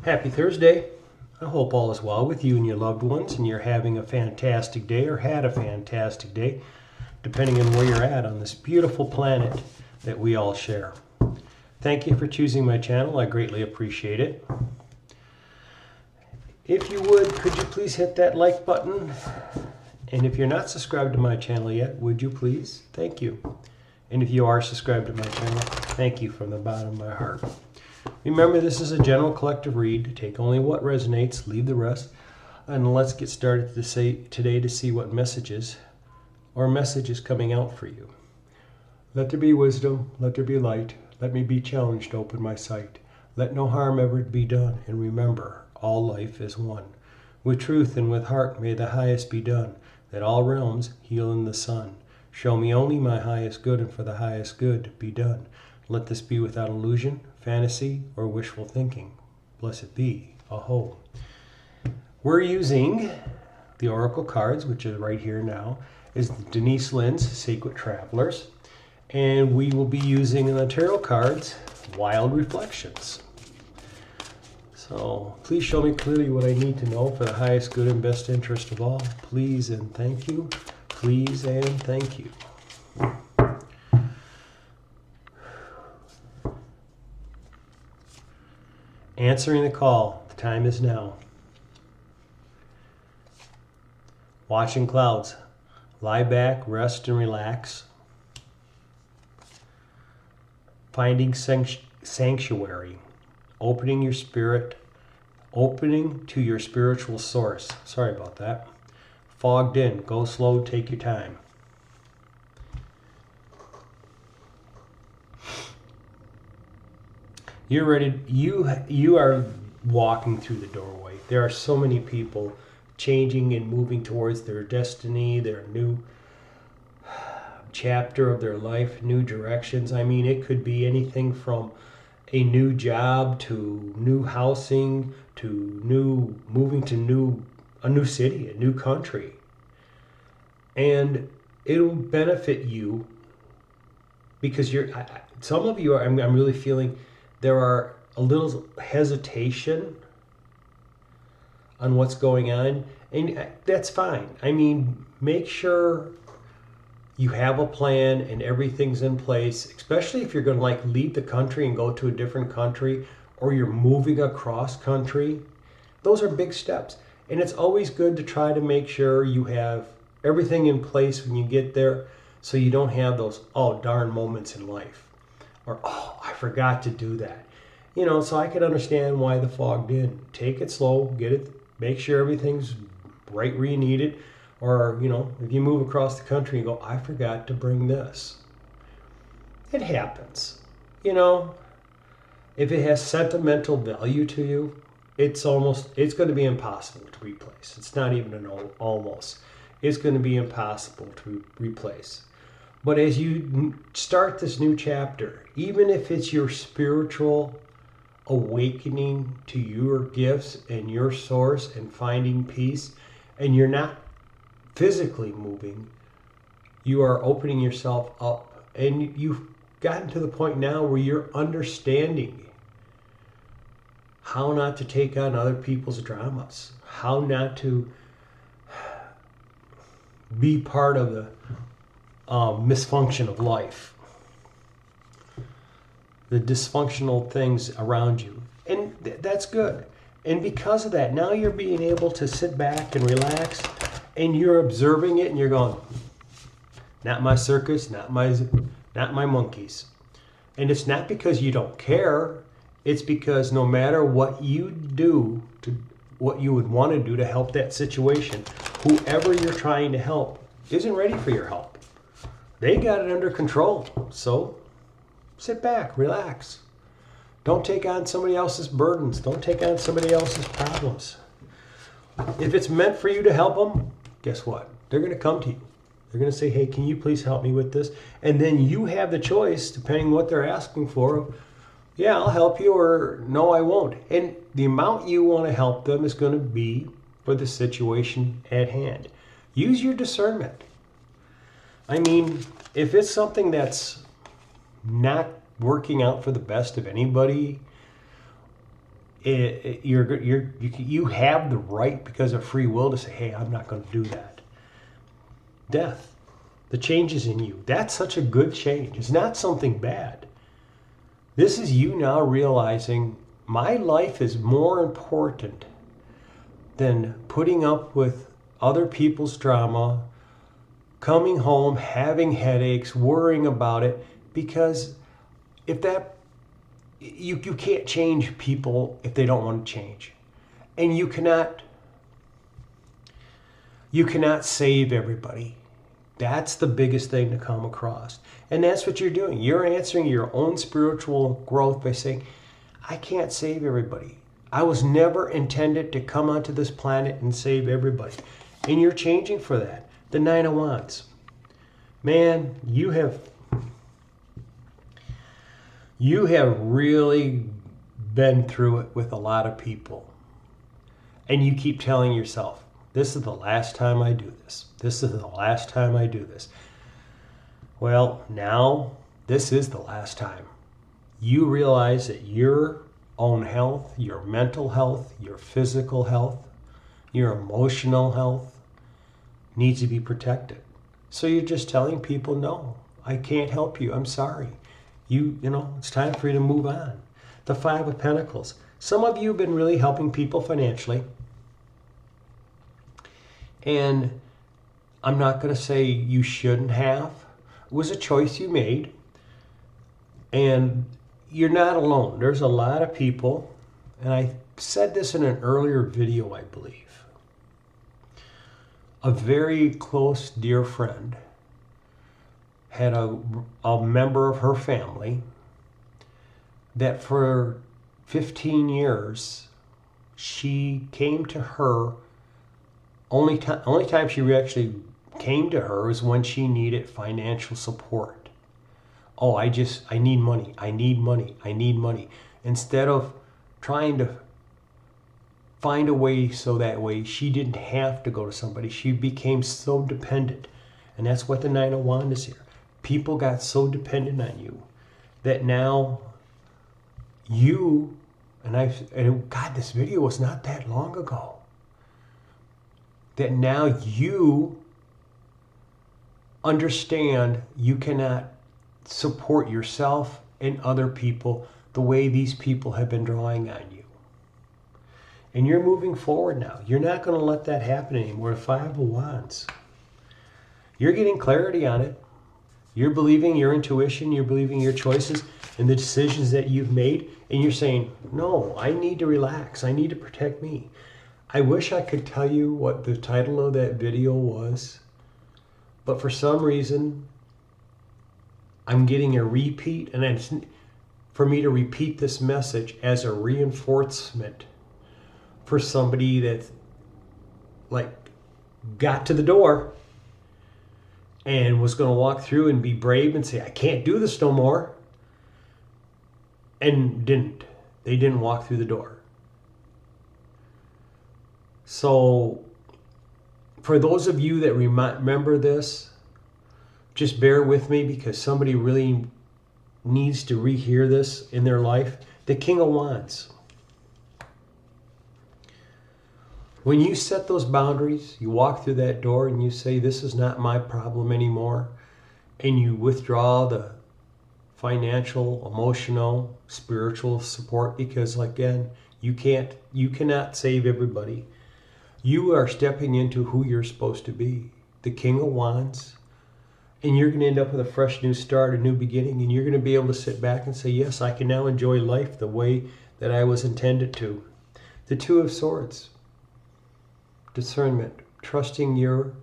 Happy Thursday. I hope all is well with you and your loved ones and you're having a fantastic day or had a fantastic day, depending on where you're at on this beautiful planet that we all share. Thank you for choosing my channel. I greatly appreciate it. If you would, could you please hit that like button? And if you're not subscribed to my channel yet, would you please? Thank you. And if you are subscribed to my channel, thank you from the bottom of my heart. Remember, this is a general collective read. Take only what resonates, leave the rest. And let's get started today to see what messages is coming out for you. Let there be wisdom, let there be light. Let me be challenged to open my sight. Let no harm ever be done. And remember, all life is one. With truth and with heart may the highest be done, that all realms heal in the sun. Show me only my highest good, and for the highest good be done. Let this be without illusion, fantasy, or wishful thinking. Blessed be. Aho. We're using the Oracle cards, which is right here now, is Denise Linn's Sacred Travelers. And we will be using the tarot cards, Wild Reflections. So please show me clearly what I need to know for the highest good and best interest of all. Please and thank you. Please and thank you. Answering the call. The time is now. Watching clouds. Lie back, rest, and relax. Finding sanctuary. Opening your spirit. Opening to your spiritual source. Sorry about that. Fogged in. Go slow. Take your time. You're ready. You are walking through the doorway. There are so many people changing and moving towards their destiny, their new chapter of their life, new directions. I mean, it could be anything from a new job to new housing to moving to a new city, a new country. And it'll benefit you because some of you I'm really feeling there are a little hesitation on what's going on, and that's fine. I mean, make sure you have a plan and everything's in place, especially if you're going to leave the country and go to a different country, or you're moving across country. Those are big steps, and it's always good to try to make sure you have everything in place when you get there, so you don't have those oh darn moments in life, or oh I forgot to do that. So I could understand why the fogged in. Take it slow, get it, make sure everything's right where you need it. Or, if you move across the country and go, I forgot to bring this. It happens. If it has sentimental value to you, it's going to be impossible to replace. It's not even an almost. It's going to be impossible to replace. But as you start this new chapter, even if it's your spiritual awakening to your gifts and your source and finding peace, and you're not physically moving, you are opening yourself up, and you've gotten to the point now where you're understanding how not to take on other people's dramas, how not to be part of the misfunction of life, the dysfunctional things around you. And that's good. And because of that, now you're being able to sit back and relax, and you're observing it, and you're going, not my circus, not my monkeys. And it's not because you don't care. It's because no matter what you do, what you would want to do to help that situation, whoever you're trying to help isn't ready for your help. They got it under control. So sit back, relax. Don't take on somebody else's burdens. Don't take on somebody else's problems. If it's meant for you to help them, guess what? They're going to come to you. They're going to say, hey, can you please help me with this? And then you have the choice, depending on what they're asking for, yeah, I'll help you, or no, I won't. And the amount you want to help them is going to be for the situation at hand. Use your discernment. I mean, if it's something that's not working out for the best of anybody, you have the right because of free will to say, hey, I'm not going to do that. Death, the changes in you, that's such a good change. It's not something bad. This is you now realizing my life is more important than putting up with other people's drama, coming home, having headaches, worrying about it, because if that you can't change people if they don't want to change. And you cannot save everybody. That's the biggest thing to come across. And that's what you're doing. You're answering your own spiritual growth by saying, I can't save everybody. I was never intended to come onto this planet and save everybody. And you're changing for that. The Nine of Wands. Man, you have really been through it with a lot of people. And you keep telling yourself, this is the last time I do this. This is the last time I do this. Well, now this is the last time. You realize that your own health, your mental health, your physical health, your emotional health needs to be protected. So you're just telling people, no, I can't help you. I'm sorry. It's time for you to move on. The Five of Pentacles. Some of you have been really helping people financially. And I'm not going to say you shouldn't have. It was a choice you made. And you're not alone. There's a lot of people, and I said this in an earlier video, I believe. A very close, dear friend had a member of her family that for 15 years, she came to her. Only time she actually came to her was when she needed financial support. Oh, I need money. I need money. I need money. Instead of trying to find a way so that way she didn't have to go to somebody, she became so dependent. And that's what the Nine of Wands is here. People got so dependent on you that now God, this video was not that long ago. That now you understand you cannot support yourself and other people the way these people have been drawing on you. And you're moving forward now. You're not going to let that happen anymore. The Five of Wands. You're getting clarity on it. You're believing your intuition. You're believing your choices and the decisions that you've made. And you're saying, no, I need to relax. I need to protect me. I wish I could tell you what the title of that video was. But for some reason, I'm getting a repeat. And it's for me to repeat this message as a reinforcement for somebody that got to the door and was going to walk through and be brave and say, I can't do this no more. And didn't. They didn't walk through the door. So for those of you that remember this, just bear with me because somebody really needs to rehear this in their life. The King of Wands. When you set those boundaries, you walk through that door and you say, this is not my problem anymore, and you withdraw the financial, emotional, spiritual support because, again, you cannot save everybody. You are stepping into who you're supposed to be, the King of Wands, and you're going to end up with a fresh new start, a new beginning, and you're going to be able to sit back and say, yes, I can now enjoy life the way that I was intended to. The Two of Swords. Discernment, trusting your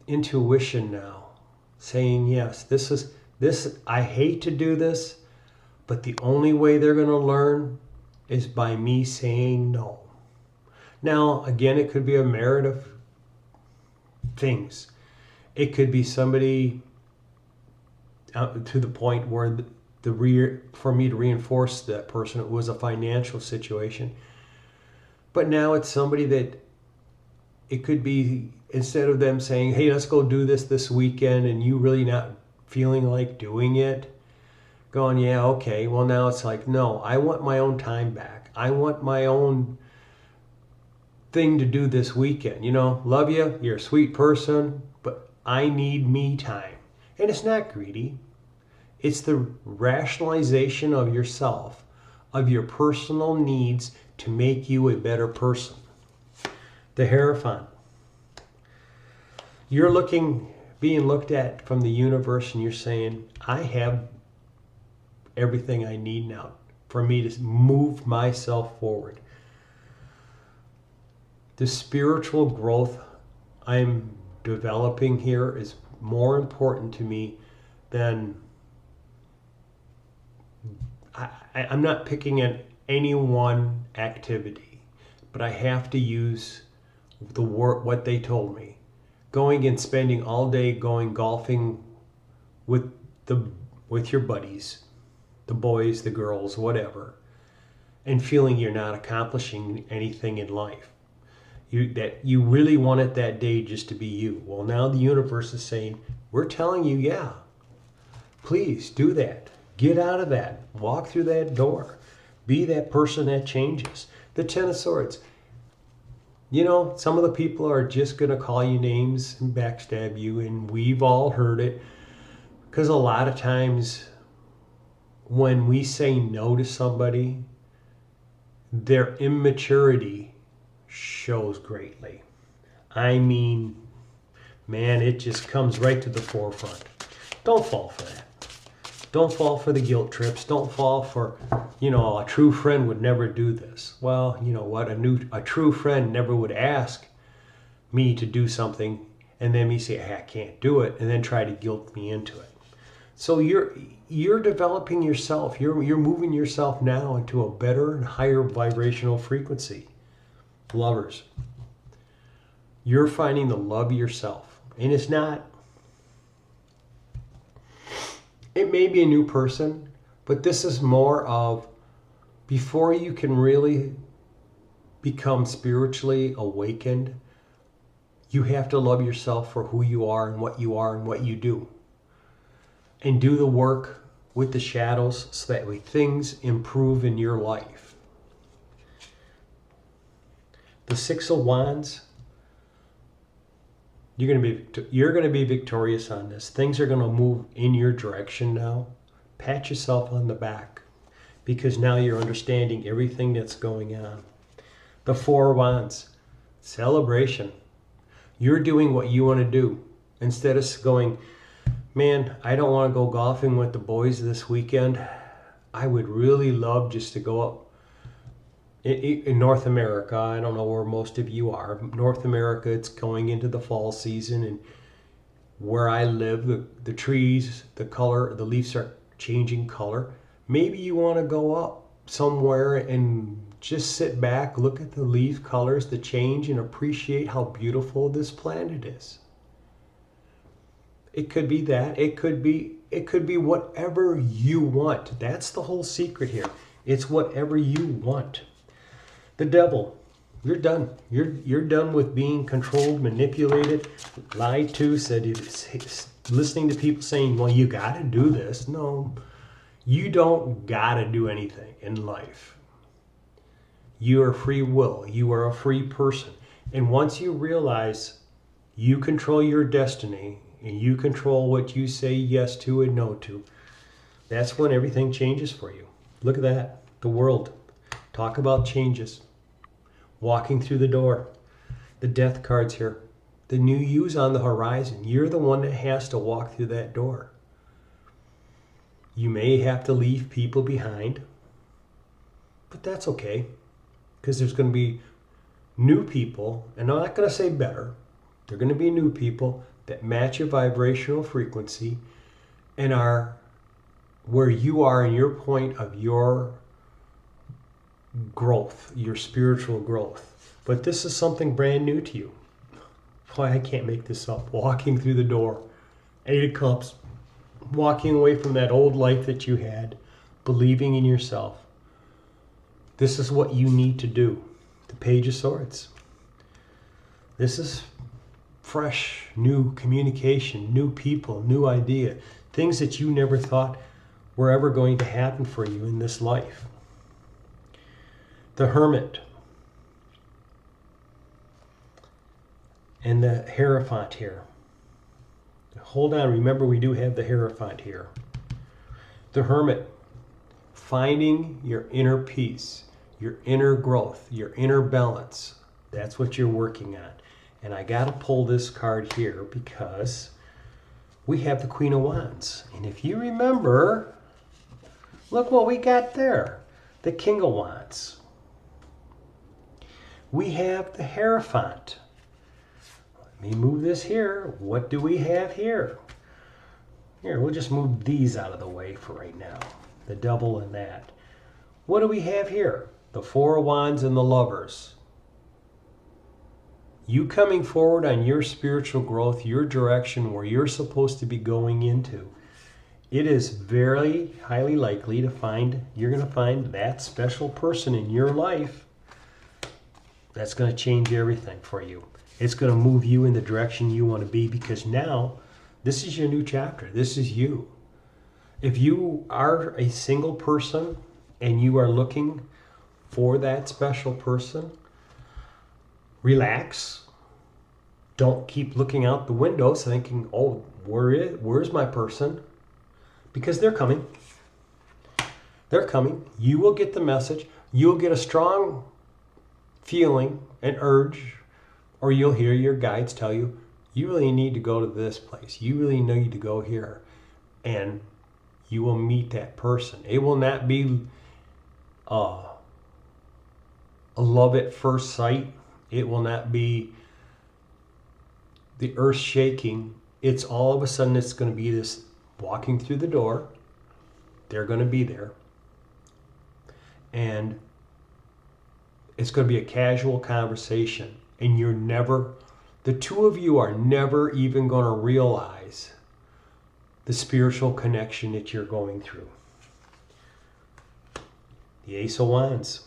intuition now, saying, yes, this, I hate to do this, but the only way they're going to learn is by me saying no. Now, again, it could be a merit of things. It could be somebody to the point where for me to reinforce that person, it was a financial situation. But now it's somebody that it could be, instead of them saying, hey, let's go do this weekend, and you really not feeling like doing it, going, yeah, okay. Well, now it's like, no, I want my own time back. I want my own thing to do this weekend. Love you, you're a sweet person, but I need me time. And it's not greedy. It's the rationalization of yourself, of your personal needs to make you a better person. The Hierophant. You're being looked at from the universe, and you're saying, I have everything I need now for me to move myself forward. The spiritual growth I'm developing here is more important to me than I'm not picking at any one activity, but I have to use what they told me. Going and spending all day going golfing with your buddies, the boys, the girls, whatever, and feeling you're not accomplishing anything in life. That you really want it that day just to be you. Well, now the universe is saying, we're telling you, yeah, please do that. Get out of that. Walk through that door. Be that person that changes. The Ten of Swords. Some of the people are just going to call you names and backstab you, and we've all heard it. Because a lot of times when we say no to somebody, their immaturity shows greatly. I mean, man, it just comes right to the forefront. Don't fall for that. Don't fall for the guilt trips. Don't fall for, a true friend would never do this. Well, you know what? A true friend never would ask me to do something and then me say, hey, I can't do it, and then try to guilt me into it. So you're developing yourself. You're moving yourself now into a better and higher vibrational frequency. Lovers. You're finding the love yourself. And it's not, it may be a new person, but this is more of, before you can really become spiritually awakened, you have to love yourself for who you are and what you do. And do the work with the shadows so that way things improve in your life. The Six of Wands, you're going to be victorious on this. Things are going to move in your direction now. Pat yourself on the back, because now you're understanding everything that's going on. The Four of Wands, celebration. You're doing what you want to do. Instead of going, man, I don't want to go golfing with the boys this weekend. I would really love just to go up in North America. I don't know where most of you are. North America, it's going into the fall season, and where I live, the trees, the leaves are changing color. Maybe you want to go up somewhere and just sit back, look at the leaf colors, the change, and appreciate how beautiful this planet is. It could be that. It could be whatever you want. That's the whole secret here. It's whatever you want. The Devil. You're done. You're done with being controlled, manipulated, lied to, listening to people saying, well, you got to do this. No, you don't got to do anything in life. You are free will. You are a free person. And once you realize you control your destiny and you control what you say yes to and no to, that's when everything changes for you. Look at that. The world. Talk about changes. Walking through the door. The Death card's here. The new you's on the horizon. You're the one that has to walk through that door. You may have to leave people behind, but that's okay, because there's going to be new people, and I'm not going to say better. They're going to be new people that match your vibrational frequency and are where you are in your point of your growth, your spiritual growth. But this is something brand new to you. Why, I can't make this up. Walking through the door, 8 of Cups, walking away from that old life that you had, believing in yourself. This is what you need to do. The Page of Swords. This is fresh, new communication, new people, new idea, things that you never thought were ever going to happen for you in this life. The Hermit and the Hierophant here. Hold on, remember we do have the Hierophant here. The Hermit, finding your inner peace, your inner growth, your inner balance. That's what you're working on. And I got to pull this card here because we have the Queen of Wands. And if you remember, look what we got there. The King of Wands. We have the Hierophant. Let me move this here. What do we have here? Here, we'll just move these out of the way for right now. The Devil and that. What do we have here? The Four of Wands and the Lovers. You coming forward on your spiritual growth, your direction, where you're supposed to be going into. It is very highly likely to find, you're going to find that special person in your life that's going to change everything for you. It's going to move you in the direction you want to be, because now this is your new chapter. This is you. If you are a single person and you are looking for that special person, relax. Don't keep looking out the windows thinking, oh, where's my person? Because they're coming. They're coming. You will get the message. You'll get a strong feeling, an urge, or you'll hear your guides tell you, you really need to go to this place. You really need to go here. And you will meet that person. It will not be a love at first sight. It will not be the earth shaking. It's all of a sudden it's going to be this walking through the door. They're going to be there. And it's going to be a casual conversation. And the two of you are never even going to realize the spiritual connection that you're going through. The Ace of Wands.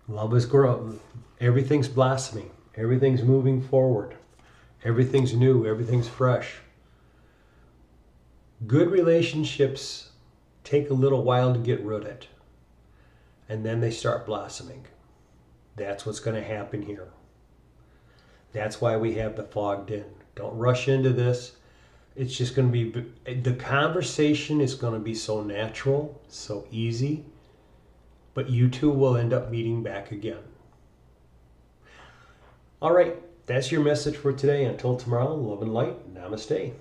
Love is growing. Everything's blossoming. Everything's moving forward. Everything's new. Everything's fresh. Good relationships take a little while to get rooted. And then they start blossoming. That's what's going to happen here. That's why we have the fogged in. Don't rush into this. It's just going to be, the conversation is going to be so natural, so easy, but you two will end up meeting back again. All right, that's your message for today. Until tomorrow, love and light. Namaste.